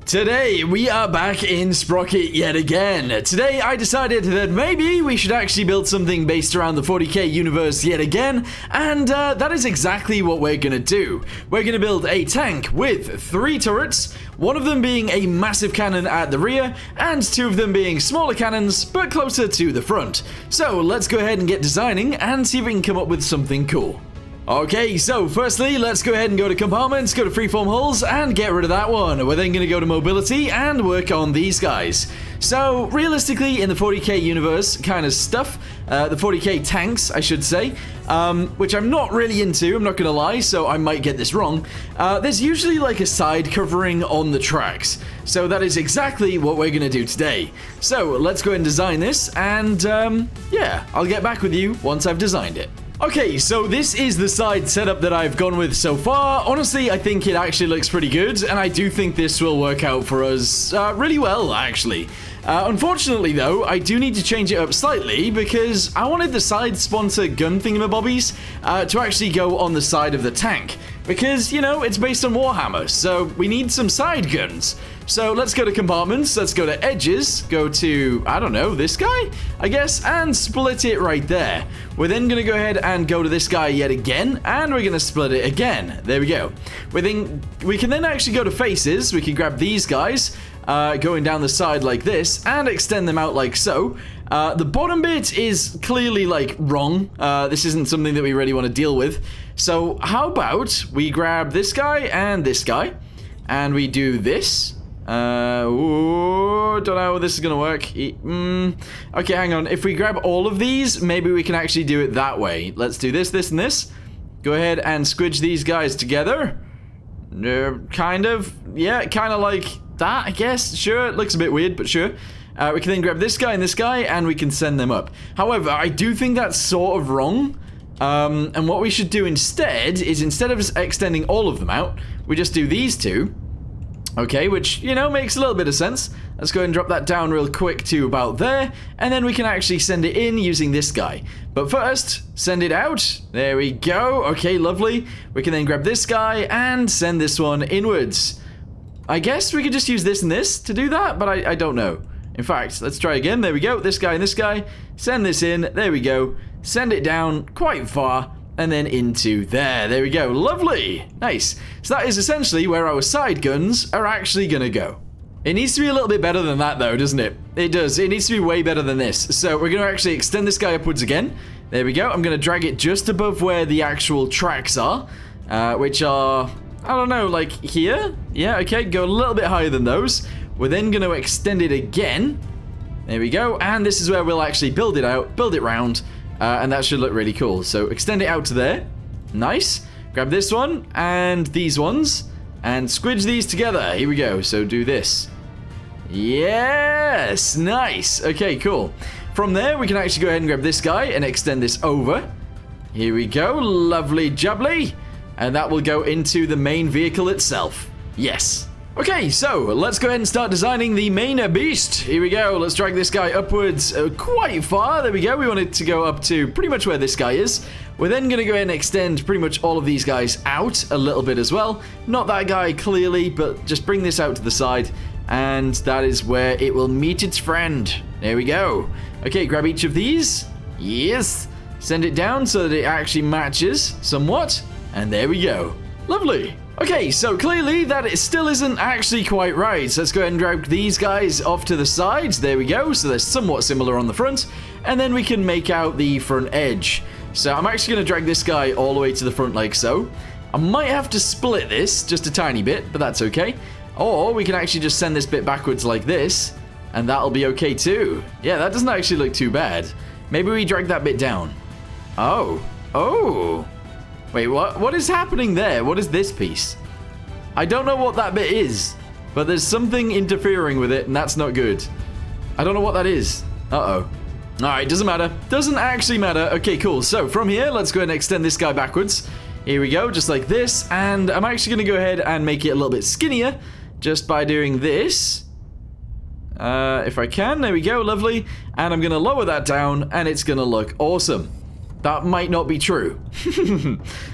Today, we are back in Sprocket yet again. Today, I decided that maybe we should actually build something based around the 40k universe yet again, and that is exactly what we're gonna do. We're gonna build a tank with 3 turrets, one of them being a massive cannon at the rear, and 2 of them being smaller cannons, but closer to the front. So, let's go ahead and get designing and see if we can come up with something cool. Okay, so firstly, let's go ahead and go to compartments, go to freeform hulls, and get rid of that one. We're then going to go to mobility and work on these guys. So, realistically, in the 40k universe kind of stuff, the 40k tanks, I should say, which I'm not really into, I'm not going to lie, so I might get this wrong, there's usually like a side covering on the tracks. So that is exactly what we're going to do today. So, let's go ahead and design this, and yeah, I'll get back with you once I've designed it. Okay, so this is the side setup that I've gone with so far. Honestly, I think it actually looks pretty good, and I do think this will work out for us really well, actually. Unfortunately, though, I do need to change it up slightly because I wanted the side sponsor gun thingamabobbies to actually go on the side of the tank. Because, you know, it's based on Warhammer, so we need some side guns. So let's go to compartments, let's go to edges, go to, I don't know, this guy, I guess, and split it right there. We're then going to go ahead and go to this guy yet again, and we're going to split it again. There we go. We can then actually go to faces, we can grab these guys, going down the side like this, and extend them out like so. The bottom bit is clearly, like, wrong. This isn't something that we really want to deal with. So how about we grab this guy, and we do this. Don't know how this is gonna work. Okay, hang on. If we grab all of these, maybe we can actually do it that way. Let's do this, this, and this. Go ahead and squidge these guys together. Kind of. Yeah, kind of like that, I guess. Sure, it looks a bit weird, but sure. We can then grab this guy, and we can send them up. However, I do think that's sort of wrong. And what we should do instead is, instead of just extending all of them out, we just do these two. Okay, which, you know, makes a little bit of sense. Let's go ahead and drop that down real quick to about there, and then we can actually send it in using this guy. But first, send it out. There we go. Okay, lovely. We can then grab this guy and send this one inwards. I guess we could just use this and this to do that, but I don't know. In fact, let's try again. There we go. This guy and this guy. Send this in. There we go. Send it down quite far. And then into there. There we go. Lovely. Nice. So that is essentially where our side guns are actually going to go. It needs to be a little bit better than that, though, doesn't it? It does. It needs to be way better than this. So we're going to actually extend this guy upwards again. There we go. I'm going to drag it just above where the actual tracks are, which are, I don't know, like here? Yeah, okay. Go a little bit higher than those. We're then going to extend it again. There we go. And this is where we'll actually build it out, build it round. And that should look really cool. So extend it out to there. Nice. Grab this one and these ones and squidge these together. Here we go. So do this. Yes. Nice. Okay, cool. From there, we can actually go ahead and grab this guy and extend this over. Here we go. Lovely jubbly. And that will go into the main vehicle itself. Yes. Okay, so let's go ahead and start designing the main beast. Here we go. Let's drag this guy upwards quite far. There we go. We want it to go up to pretty much where this guy is. We're then going to go ahead and extend pretty much all of these guys out a little bit as well. Not that guy clearly, but just bring this out to the side. And that is where it will meet its friend. There we go. Okay, grab each of these. Yes. Send it down so that it actually matches somewhat. And there we go. Lovely. Okay, so clearly that it still isn't actually quite right. So let's go ahead and drag these guys off to the sides. There we go. So they're somewhat similar on the front. And then we can make out the front edge. So I'm actually going to drag this guy all the way to the front like so. I might have to split this just a tiny bit, but that's okay. Or we can actually just send this bit backwards like this. And that'll be okay too. Yeah, that doesn't actually look too bad. Maybe we drag that bit down. Oh. Oh. Wait, what is happening there? What is this piece? I don't know what that bit is, but there's something interfering with it, and that's not good. I don't know what that is. Uh-oh. Alright, doesn't matter. Doesn't actually matter. Okay, cool. So, from here, let's go ahead and extend this guy backwards. Here we go, just like this. And I'm actually going to go ahead and make it a little bit skinnier, just by doing this. If I can. There we go, lovely. And I'm going to lower that down, and it's going to look awesome. that might not be true.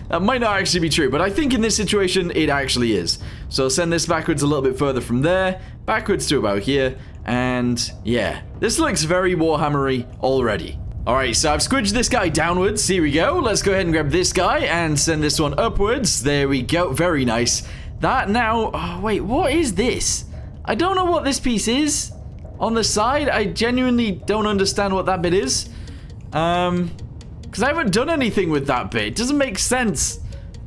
That might not actually be true, but I think in this situation, it actually is. So I'll send this backwards a little bit further from there, backwards to about here, and yeah, this looks very Warhammer-y already. Alright, so I've squidged this guy downwards. Here we go. Let's go ahead and grab this guy and send this one upwards. There we go. Very nice. That now... Oh, wait, what is this? I don't know what this piece is on the side. I genuinely don't understand what that bit is. Because I haven't done anything with that bit. It doesn't make sense.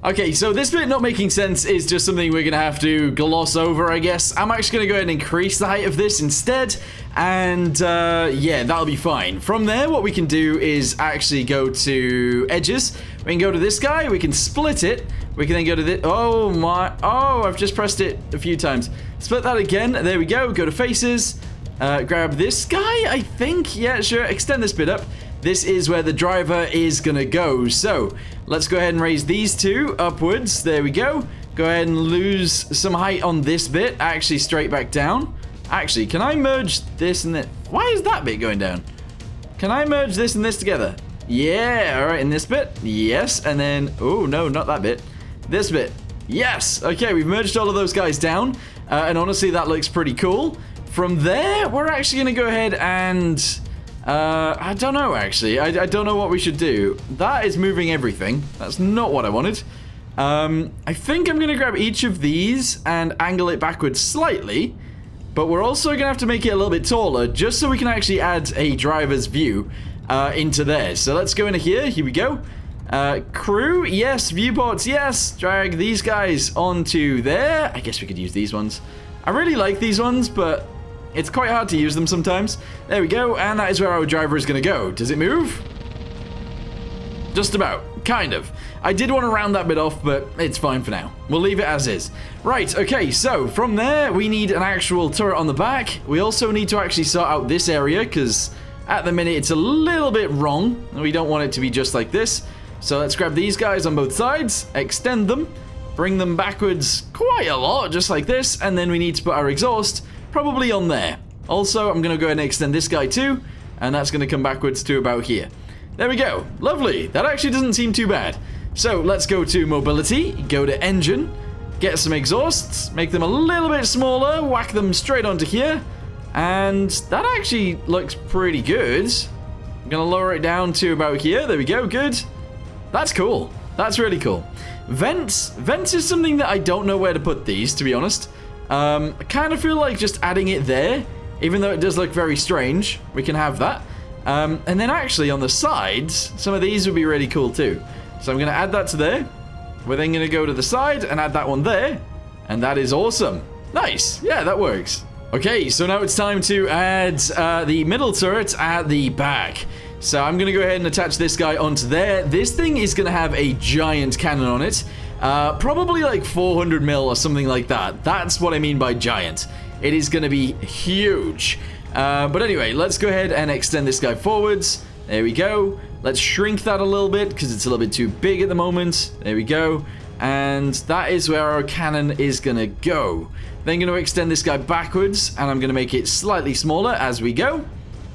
Okay, so this bit not making sense is just something we're going to have to gloss over, I guess. I'm actually going to go ahead and increase the height of this instead. And, yeah, that'll be fine. From there, what we can do is actually go to edges. We can go to this guy. We can split it. We can then go to this. Oh, my. Oh, I've just pressed it a few times. Split that again. There we go. Go to faces. Grab this guy, I think. Yeah, sure. Extend this bit up. This is where the driver is going to go. So let's go ahead and raise these two upwards. There we go. Go ahead and lose some height on this bit. Actually, straight back down. Actually, can I merge this and this? Why is that bit going down? Can I merge this and this together? Yeah. All right. In this bit. Yes. And then, oh, no, not that bit. This bit. Yes. Okay. We've merged all of those guys down. And honestly, that looks pretty cool. From there, we're actually going to go ahead and... I don't know, actually. I don't know what we should do. That is moving everything. That's not what I wanted. I think I'm going to grab each of these and angle it backwards slightly. But we're also going to have to make it a little bit taller just so we can actually add a driver's view into there. So let's go into here. Here we go. Crew, yes. Viewports, yes. Drag these guys onto there. I guess we could use these ones. I really like these ones, but... it's quite hard to use them sometimes. There we go, and that is where our driver is going to go. Does it move? Just about. Kind of. I did want to round that bit off, but it's fine for now. We'll leave it as is. Right, okay, so from there, we need an actual turret on the back. We also need to actually sort out this area, because at the minute, it's a little bit wrong. We don't want it to be just like this. So let's grab these guys on both sides, extend them, bring them backwards quite a lot, just like this, and then we need to put our exhaust probably on there. Also, I'm going to go ahead and extend this guy too, and that's going to come backwards to about here. There we go. Lovely. That actually doesn't seem too bad. So let's go to mobility, go to engine, get some exhausts, make them a little bit smaller, whack them straight onto here, and that actually looks pretty good. I'm going to lower it down to about here. There we go. Good. That's cool. That's really cool. Vents. Vents is something that I don't know where to put these, to be honest. I kind of feel like just adding it there, even though it does look very strange. We can have that. And then actually on the sides, some of these would be really cool too. So I'm going to add that to there. We're then going to go to the side and add that one there. And that is awesome. Nice. Yeah, that works. Okay, so now it's time to add the middle turret at the back. So I'm going to go ahead and attach this guy onto there. This thing is going to have a giant cannon on it. Probably like 400 mil or something like that. That's what I mean by giant. It is going to be huge. But anyway, let's go ahead and extend this guy forwards. There we go. Let's shrink that a little bit because it's a little bit too big at the moment. There we go. And that is where our cannon is going to go. Then going to extend this guy backwards, and I'm going to make it slightly smaller as we go.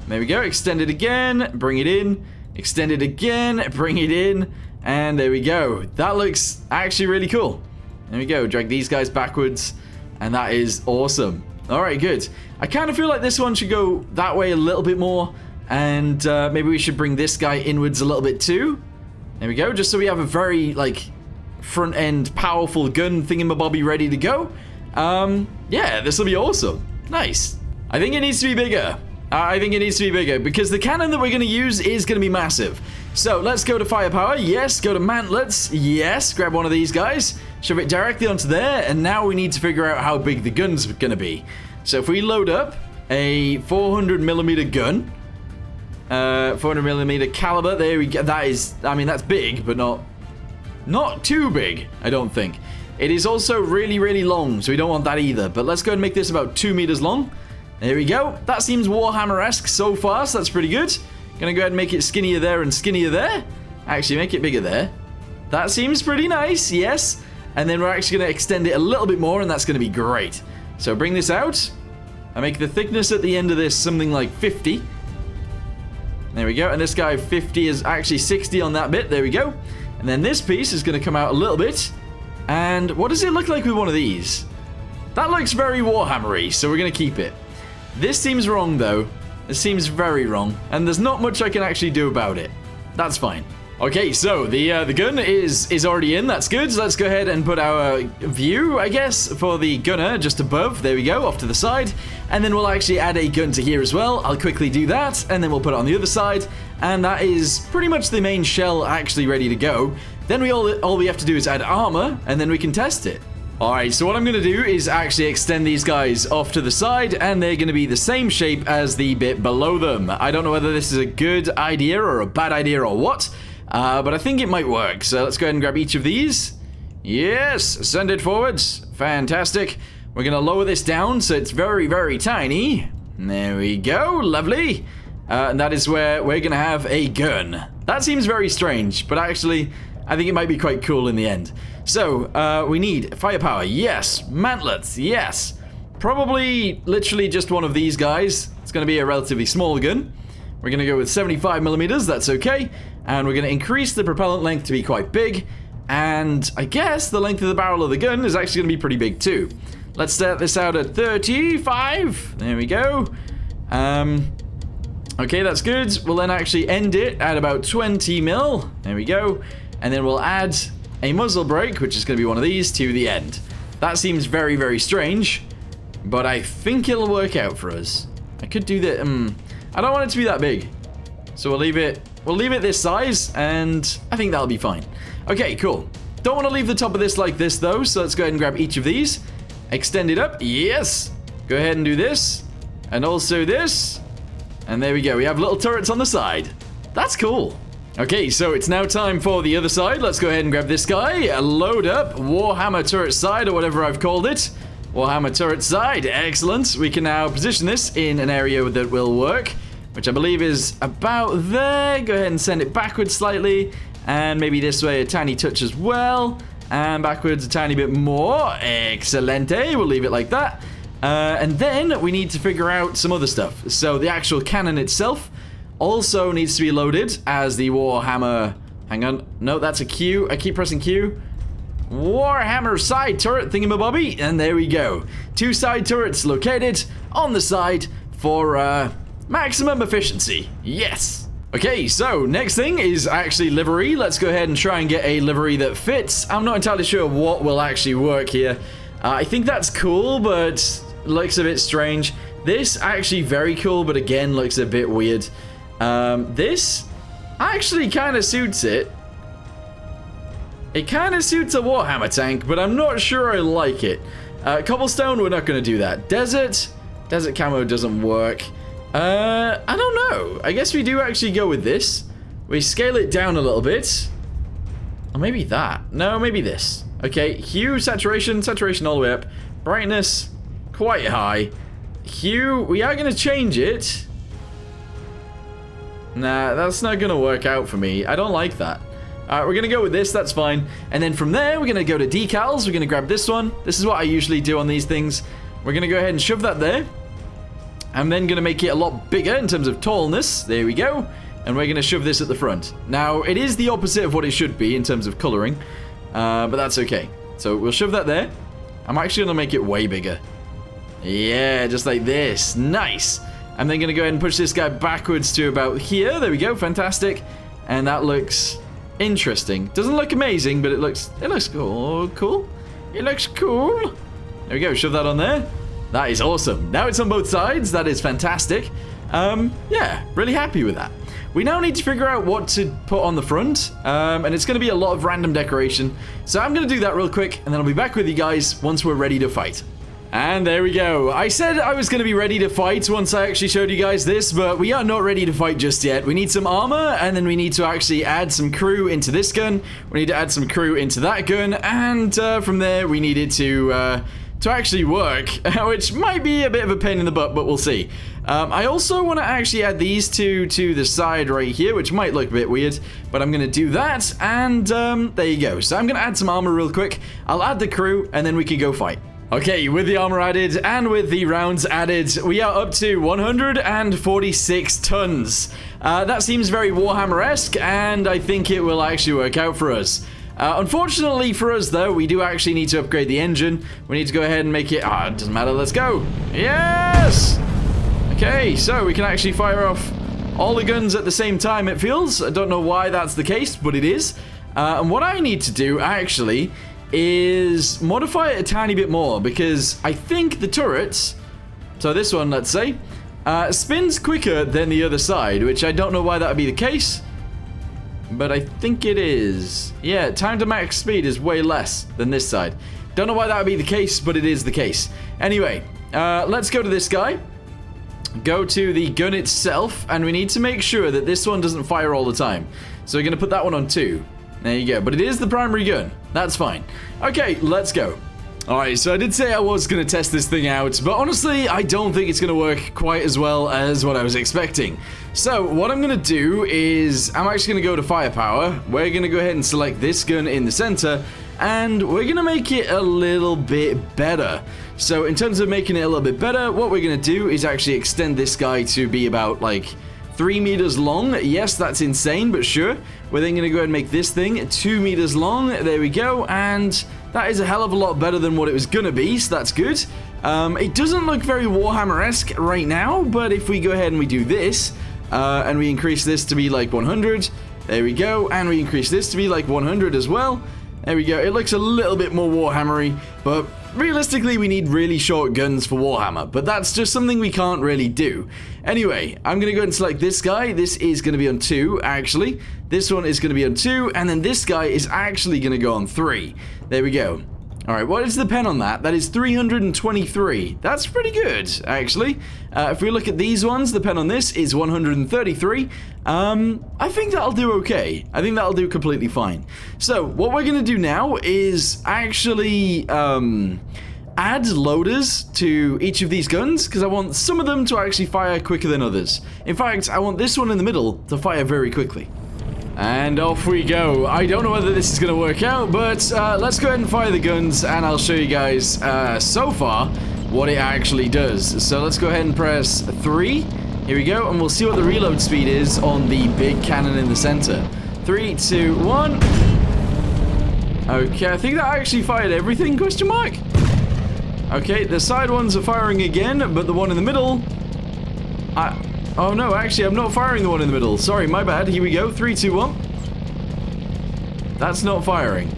There we go. Extend it again. Bring it in. Extend it again. Bring it in. And there we go. That looks actually really cool. There we go. Drag these guys backwards. And that is awesome. All right, good. I kind of feel like this one should go that way a little bit more. And maybe we should bring this guy inwards a little bit too. There we go. Just so we have a very, like, front-end powerful gun thingamabobby ready to go. Yeah, this will be awesome. Nice. I think it needs to be bigger. I think it needs to be bigger because the cannon that we're going to use is going to be massive. So let's go to firepower. Yes. Go to mantlets. Yes. Grab one of these guys. Shove it directly onto there. And now we need to figure out how big the gun's going to be. So if we load up a 400mm gun, 400mm caliber, there we go. That is, I mean, that's big, but not too big, I don't think. It is also really, really long, so we don't want that either. But let's go and make this about 2 meters long. There we go. That seems Warhammer-esque so far, so that's pretty good. Gonna go ahead and make it skinnier there and skinnier there. Actually, make it bigger there. That seems pretty nice, yes. And then we're actually gonna extend it a little bit more, and that's gonna be great. So bring this out. I make the thickness at the end of this something like 50. There we go. And this guy 50 is actually 60 on that bit. There we go. And then this piece is going to come out a little bit. And what does it look like with one of these? That looks very Warhammer-y, so we're going to keep it. This seems wrong, though. It seems very wrong. And there's not much I can actually do about it. That's fine. Okay, so the gun is already in. That's good. So let's go ahead and put our view, I guess, for the gunner just above. There we go, off to the side. And then we'll actually add a gun to here as well. I'll quickly do that, and then we'll put it on the other side. And that is pretty much the main shell actually ready to go. Then all we have to do is add armor, and then we can test it. Alright, so what I'm going to do is actually extend these guys off to the side, and they're going to be the same shape as the bit below them. I don't know whether this is a good idea or a bad idea or what, but I think it might work. So let's go ahead and grab each of these. Yes, send it forwards. Fantastic. We're going to lower this down so it's very, very tiny. There we go. Lovely. And that is where we're going to have a gun. That seems very strange, but actually, I think it might be quite cool in the end. So, we need firepower. Yes. Mantlets. Yes. Probably literally just one of these guys. It's going to be a relatively small gun. We're going to go with 75 millimeters. That's okay. And we're going to increase the propellant length to be quite big. And I guess the length of the barrel of the gun is actually going to be pretty big too. Let's start this out at 35. There we go. Okay, that's good. We'll then actually end it at about 20 mil. There we go. And then we'll add a muzzle brake, which is going to be one of these, to the end. That seems very, very strange, but I think it'll work out for us. I could do that. I don't want it to be that big, so we'll leave it this size, and I think that'll be fine. Okay, cool. Don't want to leave the top of this like this, though, so let's go ahead and grab each of these. Extend it up. Yes. Go ahead and do this, and also this. And there we go. We have little turrets on the side. That's cool. Okay, so it's now time for the other side. Let's go ahead and grab this guy. Load up. Warhammer turret side, or whatever I've called it. Warhammer turret side. Excellent. We can now position this in an area that will work, which I believe is about there. Go ahead and send it backwards slightly. And maybe this way a tiny touch as well. And backwards a tiny bit more. Excelente. We'll leave it like that. And then we need to figure out some other stuff. So the actual cannon itself also needs to be loaded as the Warhammer. Hang on. No, that's a Q. I keep pressing Q. Warhammer side turret thingamabobby. And there we go. 2 side turrets located on the side for maximum efficiency. Yes. Okay, so next thing is actually livery. Let's go ahead and try and get a livery that fits. I'm not entirely sure what will actually work here. I think that's cool, but looks a bit strange. This actually very cool, but again looks a bit weird. This actually kind of suits it. It kind of suits a Warhammer tank, but I'm not sure I like it. Cobblestone, we're not going to do that. Desert camo doesn't work. I don't know. I guess we do actually go with this. We scale it down a little bit. Or maybe that. No, maybe this. Okay, hue, saturation all the way up. Brightness, quite high. Hue, we are going to change it. Nah, that's not going to work out for me. I don't like that. Alright, we're going to go with this. That's fine. And then from there, we're going to go to decals. We're going to grab this one. This is what I usually do on these things. We're going to go ahead and shove that there. I'm then going to make it a lot bigger in terms of tallness. There we go. And we're going to shove this at the front. Now, it is the opposite of what it should be in terms of coloring. But that's okay. So we'll shove that there. I'm actually going to make it way bigger. Yeah, just like this. Nice. I'm then going to go ahead and push this guy backwards to about here. There we go. Fantastic. And that looks interesting. Doesn't look amazing, but it looks cool. Cool. It looks cool. There we go. Shove that on there. That is awesome. Now it's on both sides. That is fantastic. Yeah, really happy with that. We now need to figure out what to put on the front, and it's going to be a lot of random decoration. So I'm going to do that real quick, and then I'll be back with you guys once we're ready to fight. And there we go. I said I was going to be ready to fight once I actually showed you guys this, but we are not ready to fight just yet. We need some armor, and then we need to actually add some crew into this gun. We need to add some crew into that gun, and from there we needed to actually work, which might be a bit of a pain in the butt, but we'll see. I also want to actually add these two to the side right here, which might look a bit weird, but I'm going to do that, and there you go. So I'm going to add some armor real quick. I'll add the crew, and then we can go fight. Okay, with the armor added and with the rounds added, we are up to 146 tons. That seems very Warhammer-esque, and I think it will actually work out for us. Unfortunately for us, though, we do actually need to upgrade the engine. We need to go ahead and make it... it doesn't matter. Let's go. Yes! Okay, so we can actually fire off all the guns at the same time, it feels. I don't know why that's the case, but it is. And what I need to do, actually, is modify it a tiny bit more, because I think the turrets... So this one, let's say, spins quicker than the other side, which I don't know why that would be the case. But I think it is. Yeah, time to max speed is way less than this side. Don't know why that would be the case, but it is the case. Anyway, let's go to this guy. Go to the gun itself, and we need to make sure that this one doesn't fire all the time. So we're going to put that one on 2. There you go. But it is the primary gun. That's fine. Okay, let's go. Alright, so I did say I was going to test this thing out, but honestly, I don't think it's going to work quite as well as what I was expecting. So, what I'm going to do is, I'm actually going to go to firepower. We're going to go ahead and select this gun in the center, and we're going to make it a little bit better. So, in terms of making it a little bit better, what we're going to do is actually extend this guy to be about, like, 3 meters long. Yes, that's insane, but sure. We're then going to go ahead and make this thing 2 meters long. There we go, and... that is a hell of a lot better than what it was gonna be, so that's good. It doesn't look very Warhammer-esque right now, but if we go ahead and we do this, and we increase this to be like 100, there we go, and we increase this to be like 100 as well, there we go. It looks a little bit more Warhammer-y, but realistically we need really short guns for Warhammer, but that's just something we can't really do. Anyway, I'm gonna go ahead and select this guy. This is gonna be on 2, actually. This one is gonna be on 2, and then this guy is actually gonna go on 3. There we go. Alright, what is the pen on that? That is 323. That's pretty good, actually. If we look at these ones, the pen on this is 133. I think that'll do okay. I think that'll do completely fine. So, what we're going to do now is actually add loaders to each of these guns, because I want some of them to actually fire quicker than others. In fact, I want this one in the middle to fire very quickly. And off we go. I don't know whether this is going to work out, but let's go ahead and fire the guns, and I'll show you guys so far what it actually does. So let's go ahead and press 3. Here we go, and we'll see what the reload speed is on the big cannon in the center. 3, 2, 1. Okay, I think that actually fired everything, question mark? Okay, the side ones are firing again, but the one in the middle... Oh no, actually I'm not firing the one in the middle. Sorry, my bad. Here we go. 3, 2, 1. That's not firing.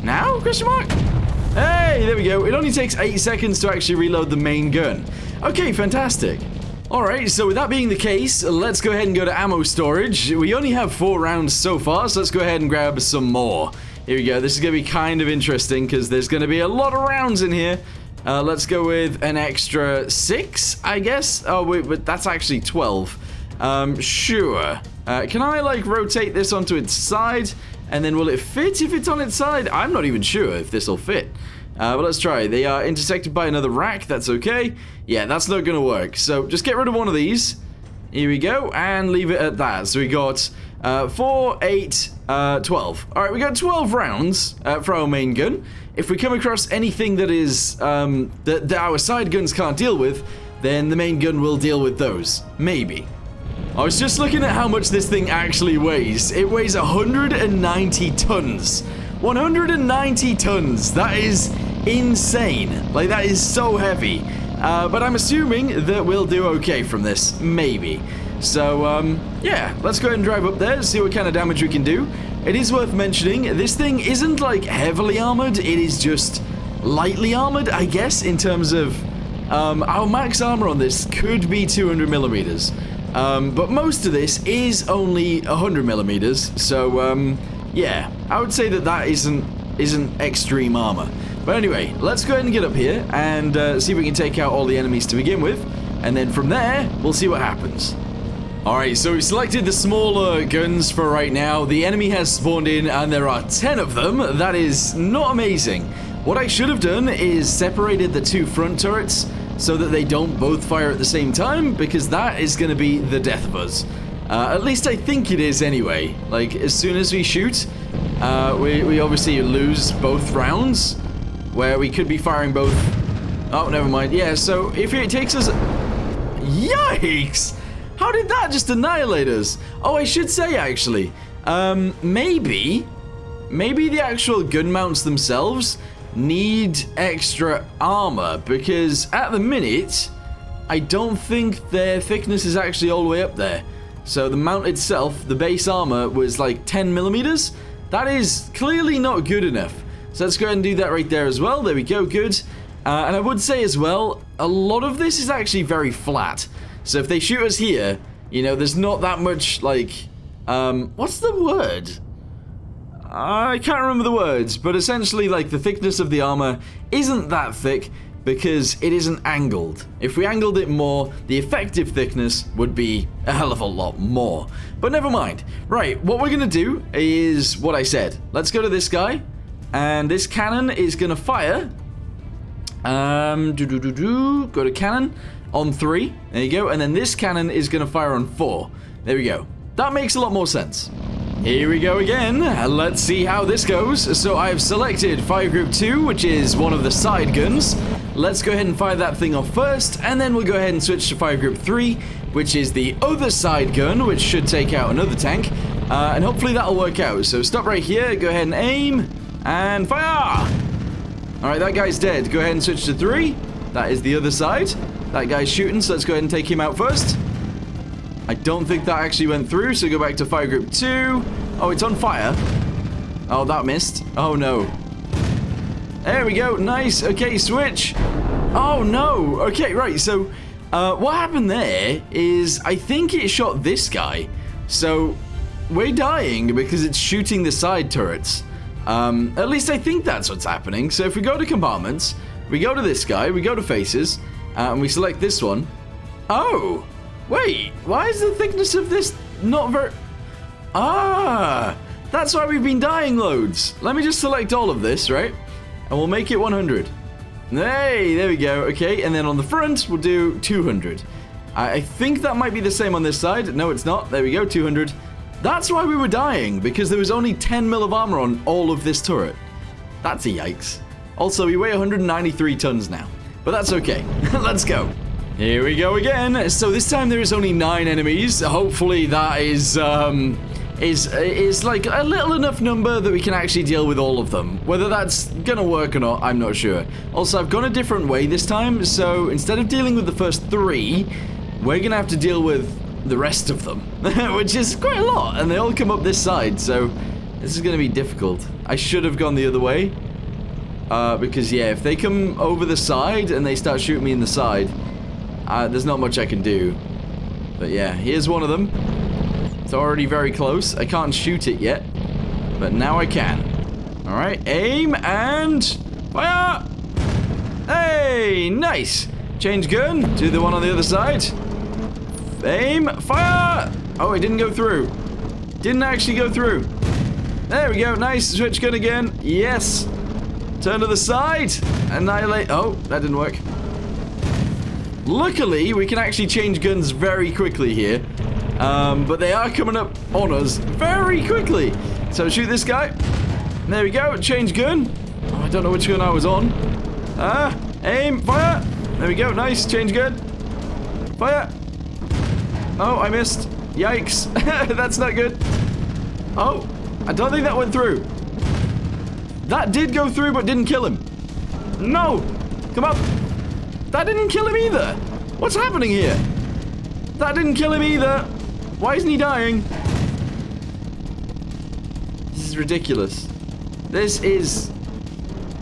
Now? Question mark? Hey, there we go. It only takes 8 seconds to actually reload the main gun. Okay, fantastic. Alright, so with that being the case, let's go ahead and go to ammo storage. We only have 4 rounds so far, so let's go ahead and grab some more. Here we go. This is going to be kind of interesting because there's going to be a lot of rounds in here. Let's go with an extra 6, I guess. Oh, wait, but that's actually 12. Sure. Can I, like, rotate this onto its side? And then will it fit if it's on its side? I'm not even sure if this will fit. But let's try. They are intersected by another rack. That's okay. Yeah, that's not going to work. So just get rid of one of these. Here we go. And leave it at that. So we got 4, 8, 12. All right, we got 12 rounds for our main gun. If we come across anything that is that our side guns can't deal with, then the main gun will deal with those. Maybe. I was just looking at how much this thing actually weighs. It weighs 190 tons. 190 tons. That is insane. Like, that is so heavy. But I'm assuming that we'll do okay from this. Maybe. So, yeah, let's go ahead and drive up there, see what kind of damage we can do. It is worth mentioning, this thing isn't, like, heavily armored, it is just lightly armored, I guess, in terms of, our max armor on this could be 200 millimeters. But most of this is only 100 millimeters, so, yeah, I would say that that isn't extreme armor. But anyway, let's go ahead and get up here and see if we can take out all the enemies to begin with, and then from there, we'll see what happens. Alright, so we selected the smaller guns for right now. The enemy has spawned in and there are 10 of them. That is not amazing. What I should have done is separated the 2 front turrets so that they don't both fire at the same time, because that is going to be the death of us. At least I think it is anyway. Like, as soon as we shoot, we obviously lose both rounds. where we could be firing both. Oh, never mind. Yeah, so if it takes us... Yikes! How did that just annihilate us? Oh, I should say, actually, maybe the actual gun mounts themselves need extra armor, because at the minute, I don't think their thickness is actually all the way up there. So the mount itself, the base armor, was like 10 millimeters. That is clearly not good enough. So let's go ahead and do that right there as well. There we go, good. And I would say as well, a lot of this is actually very flat. So if they shoot us here, you know, there's not that much, like, what's the word? I can't remember the words, but essentially, like, the thickness of the armor isn't that thick because it isn't angled. If we angled it more, the effective thickness would be a hell of a lot more. But never mind. Right, what we're gonna do is what I said. Let's go to this guy, and this cannon is gonna fire. Go to cannon on 3. There you go. And then this cannon is going to fire on 4. There we go. That makes a lot more sense. Here we go again. Let's see how this goes. So I've selected Fire Group 2, which is one of the side guns. Let's go ahead and fire that thing off first, and then we'll go ahead and switch to Fire Group 3, which is the other side gun, which should take out another tank. And hopefully that'll work out. So stop right here, go ahead and aim, and fire! Alright, that guy's dead. Go ahead and switch to 3. That is the other side. That guy's shooting, so let's go ahead and take him out first. I don't think that actually went through, so go back to Fire Group 2. Oh, it's on fire. Oh, that missed. Oh, no. There we go. Nice. Okay, switch. Oh, no. Okay, right. So, what happened there is I think it shot this guy. So, we're dying because it's shooting the side turrets. At least I think that's what's happening. So if we go to compartments, we go to this guy, we go to faces, and we select this one. Oh, wait, why is the thickness of this not very... Ah, that's why we've been dying loads. Let me just select all of this, right? And we'll make it 100. Hey, there we go. Okay, and then on the front, we'll do 200. I think that might be the same on this side. No, it's not. There we go, 200. That's why we were dying, because there was only 10 mil of armor on all of this turret. That's a yikes. Also, we weigh 193 tons now, but that's okay. Let's go. Here we go again. So this time there is only 9 enemies. Hopefully that is like a little enough number that we can actually deal with all of them. Whether that's gonna work or not, I'm not sure. Also, I've gone a different way this time, so instead of dealing with the first 3, we're gonna have to deal with the rest of them, which is quite a lot, and they all come up this side, so this is going to be difficult. I should have gone the other way, because yeah, if they come over the side and they start shooting me in the side, there's not much I can do. But yeah, here's one of them. It's already very close. I can't shoot it yet, but now I can. Alright, aim and fire! Hey, nice! Change gun to the one on the other side. Aim, fire! Oh, it didn't go through. Didn't actually go through. There we go, nice. Switch gun again. Yes. Turn to the side. Annihilate. Oh, that didn't work. Luckily, we can actually change guns very quickly here. But they are coming up on us very quickly. So shoot this guy. There we go, change gun. Oh, I don't know which gun I was on. Aim, fire. There we go, nice, change gun. Fire. Oh, I missed. Yikes. That's not good. Oh, I don't think that went through. That did go through, but didn't kill him. No. Come on. That didn't kill him either. What's happening here? That didn't kill him either. Why isn't he dying? This is ridiculous. This is...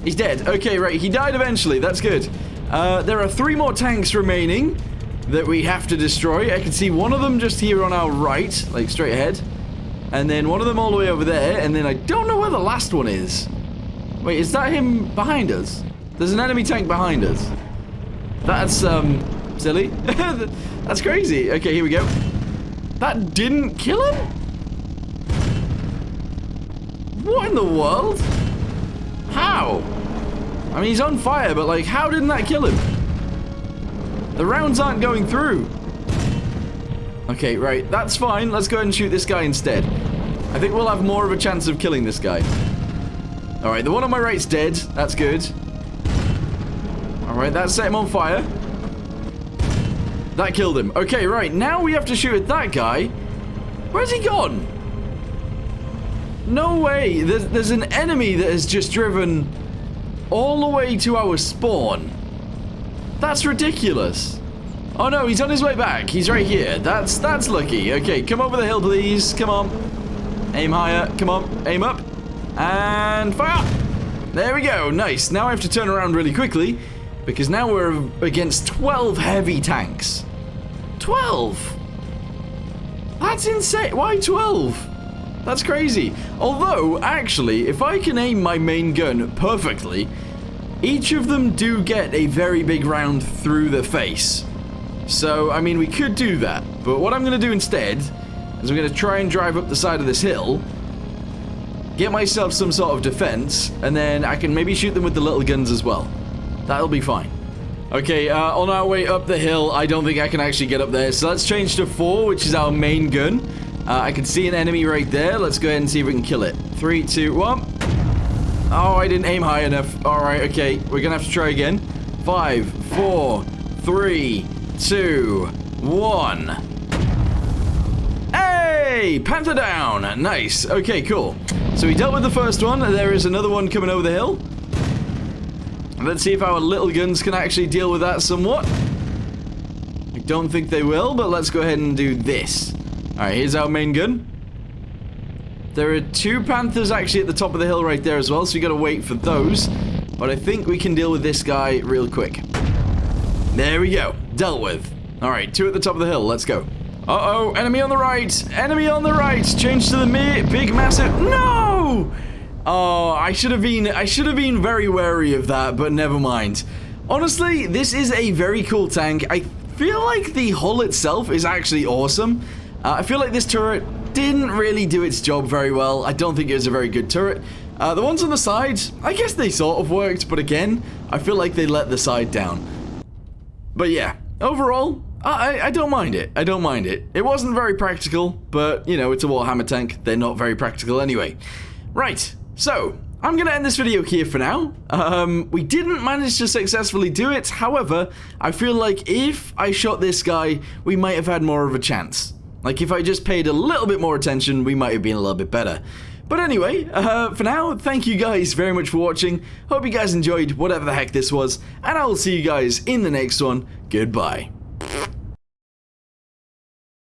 He's dead. Okay, right. He died eventually. That's good. There are 3 more tanks remaining that we have to destroy. I can see one of them just here on our right, like straight ahead. And then one of them all the way over there. And then I don't know where the last one is. Wait, is that him behind us? There's an enemy tank behind us. That's, silly. That's crazy. Okay, here we go. That didn't kill him? What in the world? How? I mean, he's on fire, but like, how didn't that kill him? The rounds aren't going through. Okay, right, that's fine. Let's go ahead and shoot this guy instead. I think we'll have more of a chance of killing this guy. Alright, the one on my right's dead. That's good. Alright, that set him on fire. That killed him. Okay, right. Now we have to shoot at that guy. Where's he gone? No way. There's an enemy that has just driven all the way to our spawn. That's ridiculous. Oh no, he's on his way back. He's right here. That's lucky. Okay, come over the hill, please. Come on. Aim higher. Come on. Aim up. And fire. There we go. Nice. Now I have to turn around really quickly because now we're against 12 heavy tanks. 12? That's insane. Why 12? That's crazy. Although, actually, if I can aim my main gun perfectly, each of them do get a very big round through the face. So, I mean, we could do that. But what I'm going to do instead is I'm going to try and drive up the side of this hill, get myself some sort of defense, and then I can maybe shoot them with the little guns as well. That'll be fine. Okay, on our way up the hill, I don't think I can actually get up there. So let's change to 4, which is our main gun. I can see an enemy right there. Let's go ahead and see if we can kill it. 3, 2, 1. Oh, I didn't aim high enough. Alright, okay. We're going to have to try again. 5, 4, 3, 2, 1. Hey! Panther down! Nice. Okay, cool. So we dealt with the first one. There is another one coming over the hill. Let's see if our little guns can actually deal with that somewhat. I don't think they will, but let's go ahead and do this. Alright, here's our main gun. There are 2 Panthers actually at the top of the hill right there as well, so you gotta wait for those. But I think we can deal with this guy real quick. There we go. Dealt with. Alright, 2 at the top of the hill. Let's go. Uh-oh, enemy on the right. Enemy on the right. Change to the big massive. No! Oh, I should have been very wary of that, but never mind. Honestly, this is a very cool tank. I feel like the hull itself is actually awesome. I feel like this turret didn't really do its job very well. I don't think it was a very good turret. The ones on the side, I guess they sort of worked, but again, I feel like they let the side down. But yeah, overall, I don't mind it. I don't mind it. It wasn't very practical, but, you know, it's a Warhammer tank. They're not very practical anyway. Right, so I'm going to end this video here for now. We didn't manage to successfully do it. However, I feel like if I shot this guy, we might have had more of a chance. Like, if I just paid a little bit more attention, we might have been a little bit better. But anyway, for now, thank you guys very much for watching. Hope you guys enjoyed whatever the heck this was, and I will see you guys in the next one. Goodbye.